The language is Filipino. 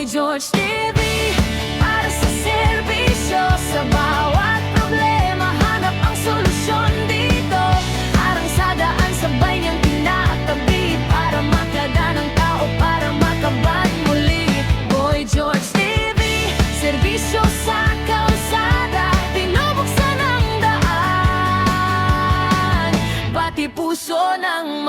Boy George TV, para sa serbisyo. Sa bawat problema, hanap ang solusyon dito. Harang sa daan, sabay niyang tinatabi, para maglada ng tao, para makabad muli. Boy George TV, serbisyo sa kalsada, binubuksan ang daan, pati puso ng